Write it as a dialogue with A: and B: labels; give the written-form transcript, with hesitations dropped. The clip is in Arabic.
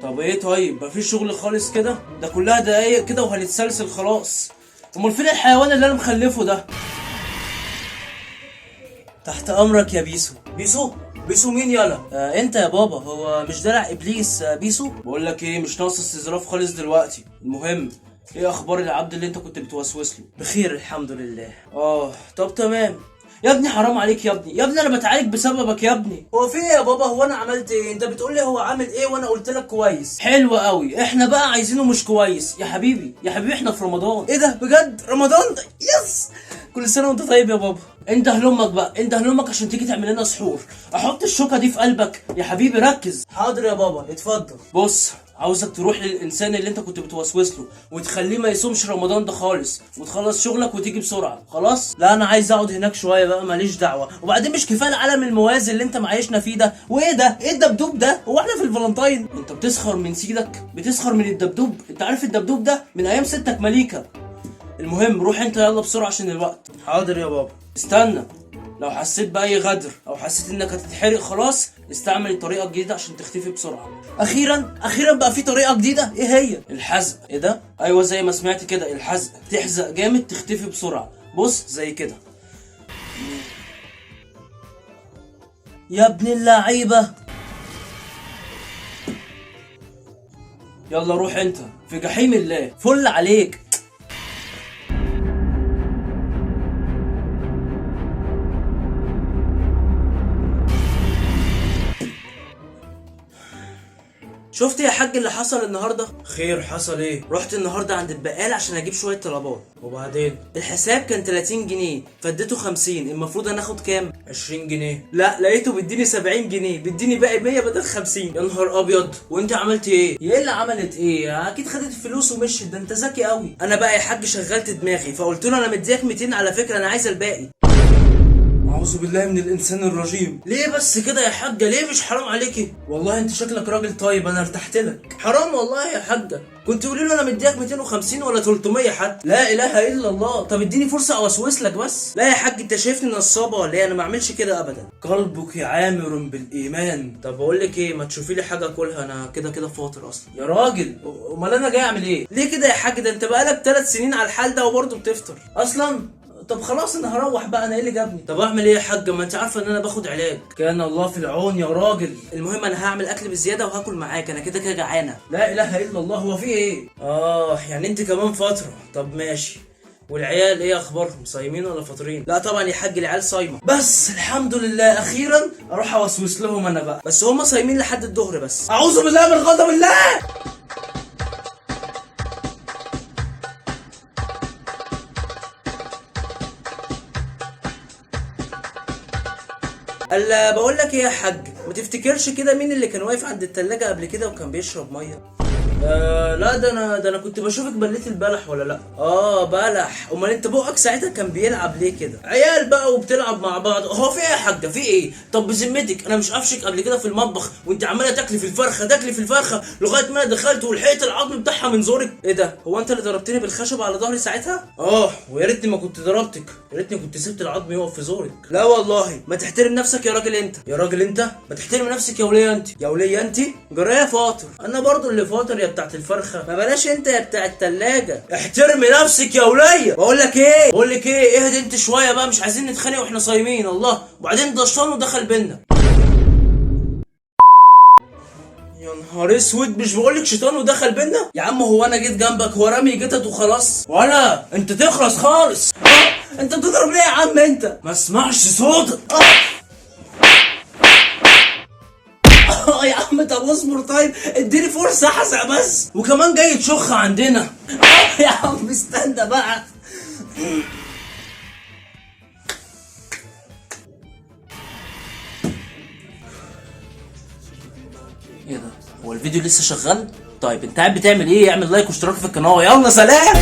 A: طب ايه؟ طيب مفيش شغل خالص كده؟ ده كلها دقايق كده وهنتسلسل خلاص. امال فين الحيوان اللي انا مخلفه ده؟ تحت امرك يا بيسو. بيسو؟ بيسو مين يالا؟ انت يا بابا. هو مش درع ابليس بيسو؟ بقول لك ايه، مش ناقص استظراف خالص دلوقتي. المهم ايه اخبار العبد اللي انت كنت بتوسوس له؟ بخير الحمد لله. طب تمام. يا ابني حرام عليك يا ابني، يا ابني انا بتعالج بسببك يا ابني. هو في ايه يا بابا؟ هو انا عملت ايه؟ انت بتقول لي هو عامل ايه وانا قلت لك كويس. حلو قوي. احنا بقى عايزينه مش كويس يا حبيبي. يا حبيبي احنا في رمضان. ايه ده بجد؟ رمضان ده يس. كل سنه وانت طيب يا بابا. انت هلمك بقى، انت هلمك عشان تيجي تعمل لنا سحور. احط الشوكه دي في قلبك يا حبيبي، ركز. حاضر يا بابا اتفضل. بص، عاوزك تروح للانسان اللي انت كنت بتوسوس له وتخليه ما يصومش رمضان ده خالص، وتخلص شغلك وتيجي بسرعه. خلاص؟ لا انا عايز اقعد هناك شويه بقى، ماليش دعوه. وبعدين مش كفايه العالم الموازي اللي انت معايشنا فيه ده؟ وايه ده؟ ايه الدبدوب ده؟ هو احنا في الفالنتاين؟ انت بتسخر من سيدك، بتسخر من الدبدوب. انت عارف الدبدوب ده من ايام ستك مليكه. المهم روح انت يلا بسرعه عشان الوقت. حاضر يا بابا. استنى، لو حسيت باي غدر او حسيت انك هتتحرق خلاص، استعمل الطريقه الجديده عشان تختفي بسرعه. اخيرا بقى في طريقه جديده. ايه هي؟ الحزق. ايه ده؟ ايوه زي ما سمعت كده، الحزق. تحزق جامد تختفي بسرعه. بص زي كده. يا ابن اللعيبه. يلا روح انت في جحيم الله. فل عليك. شفت يا حاج اللي حصل النهارده؟ خير، حصل ايه؟ رحت النهارده عند البقال عشان اجيب شويه طلبات. وبعدين الحساب كان 30 جنيه فاديته 50، المفروض انا اخد كام؟ 20 جنيه. لا لقيته بيديني 70 جنيه، بيديني باقي 100 بدل 50. يا نهار ابيض. وانت عملت ايه؟ ايه اللي عملت ايه؟ اكيد خدت الفلوس ومشيت. ده انت ذكي قوي. انا بقى يا حاج شغلت دماغي فقلت له انا مديك 200 على فكره، انا عايز الباقي. أعوذ بالله من الإنسان الرجيم. ليه بس كده يا حاجة؟ ليه مش حرام عليكي؟ والله أنت شكلك راجل طيب، أنا ارتحت لك. حرام والله يا حاجة. كنت قولي له أنا مديك 250 ولا 300 حتى. لا إله إلا الله. طب اديني فرصة أوسوس لك بس. لا يا حاج أنت شايفني نصابة ولا إيه؟ أنا ما أعملش كده أبدا. قلبك عامر بالإيمان. طب بقول لك إيه، ما تشوفي لي حاجة أكلها، أنا كده كده فاطر أصلا. يا راجل أمال أنا جاي أعمل إيه؟ ليه كده يا حاج؟ ده أنت بقالك 3 سنين على الحال ده وبرضه بتفطر أصلا. طب خلاص انا هروح بقى، انا ايه اللي جابني؟ طب اعمل ايه يا حاجه؟ ما انت عارفه ان انا باخد علاج. كان الله في العون يا راجل. المهم انا هعمل اكل بزياده وهاكل معاك، انا كده كده جعانه. لا اله الا الله. هو في ايه؟ يعني انت كمان فتره. طب ماشي. والعيال ايه اخبارهم؟ صايمين ولا فاطرين؟ لا طبعا يا حاج العيال صايمه. بس الحمد لله اخيرا اروح اوسوس لهم انا بقى. بس هم صايمين لحد الظهر بس. اعوذ بالله من غضب الله. الا بقول لك ايه يا حاج، ما تفتكرش كده مين اللي كان واقف عند التلاجة قبل كده وكان بيشرب ميه؟ لا ده انا كنت بشوفك بليت البلح ولا لا؟ بلح. امال انت بقك ساعتها كان بيلعب ليه كده؟ عيال بقى وبتلعب مع بعض. هو في ايه يا حاجه؟ في ايه؟ طب بذمتك انا مش قفشك قبل كده في المطبخ وانت عماله تاكلي في الفرخه لغايه ما انا دخلت ولحقت العظم بتاعها من زورك؟ ايه ده؟ هو انت اللي ضربتني بالخشب على ظهري ساعتها؟ ويا ريتني ما كنت ضربتك، يا ريتني كنت سبت العظم يقف في زورك. لا والله. ما تحترم نفسك يا راجل انت. يا راجل انت ما تحترم نفسك يا وليه انت. يا وليه انت جرايه فاطر. انا برضو اللي فاطر يا بتاعت الفرخه. ما بلاش انت يا بتاع التلاجة. احترمي نفسك يا وليه. بقول لك ايه اهدي انت شويه بقى، مش عايزين نتخانق واحنا صايمين. الله. وبعدين ده الشيطان ودخل بينا. يا نهار اسود، مش بقولك شيطان ودخل بينا؟ يا عم هو انا جيت جنبك؟ هو رامي جتت وخلاص؟ ولا انت تخلص خالص. انت بتضرب ليه يا عم انت؟ ما اسمعش صوتك. يا عم طب اصبر. طيب اديني فرصه احزق بس. وكمان جاي تشخ عندنا. يا عم استنى بقى. ايه ده؟ هو الفيديو لسه شغال؟ طيب انت قاعد بتعمل ايه؟ اعمل لايك واشتراك في القناه. يلا سلام.